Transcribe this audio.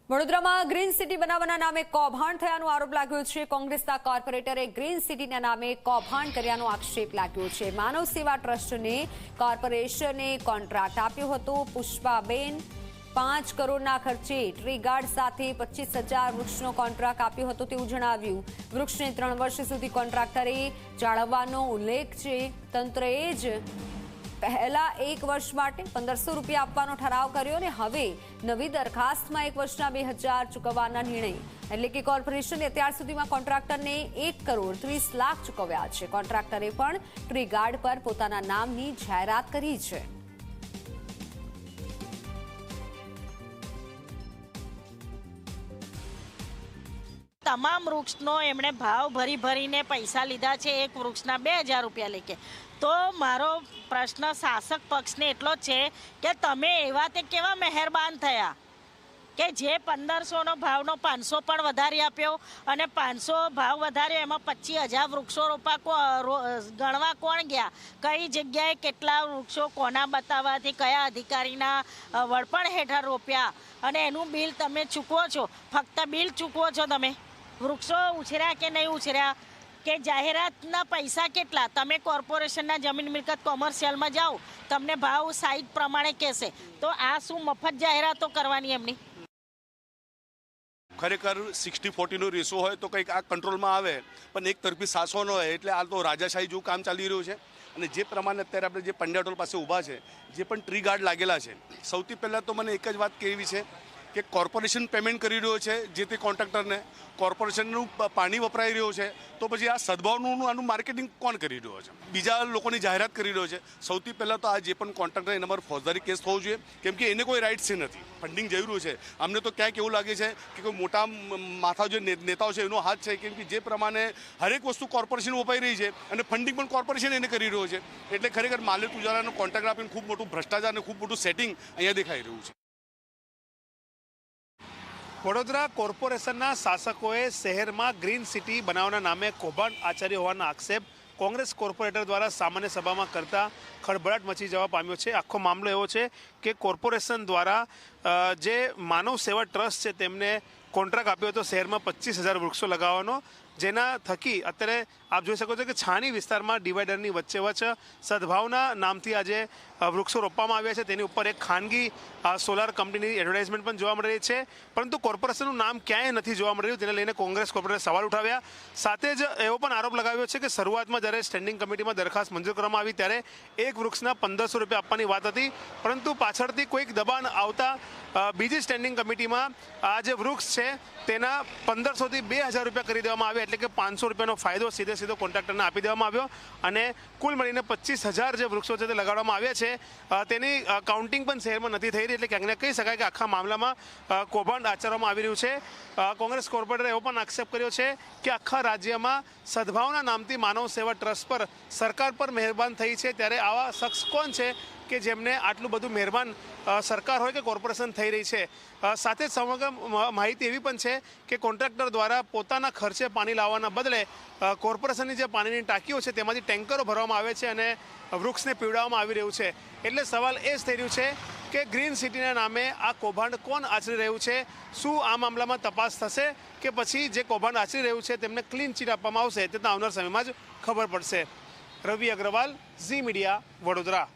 વડોદરામાં green city બનાવવાના નામે કૌભાંડ થયાનો આરોપ લાગ્યો છે। કોંગ્રેસના કોર્પોરેટરે ગ્રીન સિટીના નામે કૌભાંડ કર્યાનો આક્ષેપ લાગ્યો છે। માનવ સેવા ટ્રસ્ટને કોર્પોરેશને કોન્ટ્રાક્ટ આપ્યો હતો। પુષ્પાબેન 5 કરોડના ખર્ચે ટ્રી ગાર્ડ સાથે 25,000 વૃક્ષનો કોન્ટ્રાક્ટ આપ્યો હતો તેવું જણાવ્યું। વૃક્ષને 3 વર્ષ સુધી કોન્ટ્રાક્ટરે જાળવવાનો ઉલ્લેખ છે। તંત્રએ જ પહેલા 1 વર્ષ માટે 1500 રૂપિયા આપવાનો ઠરાવ કર્યો અને હવે નવી દરખાસ્તમાં 1 વર્ષના 2000 ચૂકવવાના નિર્ણય એટલે કે કોર્પોરેશને અત્યાર સુધીમાં કોન્ટ્રાક્ટરને 1 કરોડ 30 લાખ ચૂકવ્યા છે। કોન્ટ્રાક્ટરે પણ ટ્રી ગાર્ડ પર પોતાના નામની જાહેરાત કરી છે। તમામ વૃક્ષનો એમણે ભાવ ભરીને પૈસા લીધા છે। 1 વૃક્ષના 2000 રૂપિયા લેકે। તો મારો પ્રશ્ન શાસક પક્ષને એટલો જ છે કે તમે એવા તે કેવા મહેરબાન થયા કે જે 1500નો ભાવનો 500 પણ વધારી આપ્યો અને 500 ભાવ વધાર્યો એમાં 25,000 વૃક્ષો ગણવા કોણ ગયા, કઈ જગ્યાએ કેટલા વૃક્ષો કોના બતાવવાથી કયા અધિકારીના વડપણ હેઠળ રોપ્યા અને એનું બિલ તમે ચૂકવો છો। ફક્ત બિલ ચૂકવો છો તમે, વૃક્ષો ઉછર્યા કે નહીં ઉછર્યા કે જાહેરાતના પૈસા કેટલા। તમે કોર્પોરેશનના જમીન મિલકત કોમર્શિયલમાં જાઓ તમને ભાવ સાઇટ પ્રમાણે કહેશે, તો આ શું મફત જાહેરાતો કરવાની એમની? ખરેખર 60-40નો રેશો હોય તો કંઈક આ કંટ્રોલમાં આવે, પણ એક તરફી સાસો ન હોય એટલે આ તો રાજાશાહી જેવું કામ ચાલી રહ્યું છે। અને જે પ્રમાણે અત્યારે આપણે જે પંડ્યાટોલ પાસે ઊભા છે, જે પણ ટ્રી ગાર્ડ લાગેલા છે, સૌથી પહેલાં તો મને એક જ વાત કહેવી છે કે કોર્પોરેશન પેમેન્ટ કરી રહ્યો છે જે તે કોન્ટ્રાક્ટરને, કોર્પોરેશનનું પાણી વપરાઈ રહ્યો છે, તો પછી આ સદભાવનું આનું માર્કેટિંગ કોણ કરી રહ્યો છે? બીજા લોકોની જાહેરાત કરી રહ્યો છે। સૌથી પહેલાં તો આ જે પણ કોન્ટ્રાક્ટર એના પર ફોજદારી કેસ થવો જોઈએ, કેમ કે એને કોઈ રાઇટ્સ નથી, ફંડિંગ જઈ રહ્યું છે। અમને તો ક્યાંક એવું લાગે છે કે કોઈ મોટા માથા જે નેતાઓ છે એનો હાથ છે, કેમ કે જે પ્રમાણે હરેક વસ્તુ કોર્પોરેશન વપાઈ રહી છે અને ફંડિંગ પણ કોર્પોરેશન એને કરી રહ્યો છે, એટલે ખરેખર માલિક ઉજાલાનો કોન્ટ્રાક્ટ આપીને ખૂબ મોટું ભ્રષ્ટાચાર અને ખૂબ મોટું સેટિંગ અહીંયા દેખાઈ રહ્યું છે। વડોદરા કોર્પોરેશનના શાસકોએ શહેરમાં ગ્રીન સિટી બનાવવાના નામે કૌભાંડ આચર્યો હોવાના આક્ષેપ કોંગ્રેસ કોર્પોરેટર દ્વારા સામાન્ય સભામાં કરતા ખળભળાટ મચી જવા પામ્યો છે। આખો મામલો એવો છે કે કોર્પોરેશન દ્વારા જે માનવ સેવા ટ્રસ્ટ છે તેમને કોન્ટ્રાક્ટ આપ્યો હતો શહેરમાં 25,000 વૃક્ષો લગાવવાનો, જેના થકી અત્યારે આપ જોઈ શકો છો કે છાણી વિસ્તારમાં ડિવાઈડરની વચ્ચે સદભાવના નામથી આજે વૃક્ષો રોપવામાં આવ્યા છે। તેની ઉપર એક ખાનગી સોલાર કંપનીની એડવર્ટાઇઝમેન્ટ પણ જોવા મળી રહી છે, પરંતુ કોર્પોરેશનનું નામ ક્યાંય નથી જોવા મળી રહ્યું, જેને લઈને કોંગ્રેસ કોર્પોરેટરે સવાલ ઉઠાવ્યા। સાથે જ એવો પણ આરોપ લગાવ્યો છે કે શરૂઆતમાં જ્યારે સ્ટેન્ડિંગ કમિટીમાં દરખાસ્ત મંજૂર કરવામાં આવી ત્યારે 1 વૃક્ષના 1500 રૂપિયા આપવાની વાત હતી, પરંતુ પાછળથી કોઈક દબાણ આવતા બીજી સ્ટેન્ડિંગ કમિટીમાં આ જે વૃક્ષ છે તેના 1500થી 2000 રૂપિયા કરી દેવામાં આવ્યા, એટલે કે 500 રૂપિયાનો ફાયદો સીધો કોન્ટ્રાક્ટરને આપી દેવામાં આવ્યો અને કુલ મળીને 25,000 જે વૃક્ષો છે તે લગાડવામાં આવ્યા છે। તેની કાઉન્ટિંગ પણ શહેરમાં નથી થઈ રહી, એટલે ક્યાંક કહી શકાય કે આખા મામલામાં કૌભાંડ આચરવામાં આવી રહ્યું છે। કોંગ્રેસ કોર્પોરેટરે એવો પણ આક્ષેપ કર્યો છે કે આખા રાજ્યમાં સદભાવના નામથી માનવ સેવા ટ્રસ્ટ પર સરકાર પર મહેરબાન થઈ છે, ત્યારે આવા શખ્સ કોણ છે કે જેમને આટલું બધું મહેરબાન સરકાર હોય કે કોર્પોરેશન થઈ રહી છે? સાથે જ સમગ્ર માહિતી એવી પણ છે કે કોન્ટ્રાક્ટર દ્વારા પોતાના ખર્ચે પાણી લાવવાના બદલે કોર્પોરેશનની જે પાણીની ટાંકીઓ છે તેમાંથી ટેન્કરો ભરવામાં આવે છે અને વૃક્ષને પીવડાવવામાં આવી રહ્યું છે। એટલે સવાલ એ જ થઈ રહ્યું છે કે ગ્રીન સિટીના નામે આ કૌભાંડ કોણ આચરી રહ્યું છે? શું આ મામલામાં તપાસ થશે કે પછી જે કૌભાંડ આચરી રહ્યું છે તેમને ક્લીન ચીટ આપવામાં આવશે? તે તો આવનાર સમયમાં જ ખબર પડશે। રવિ અગ્રવાલ, ઝી મીડિયા, વડોદરા।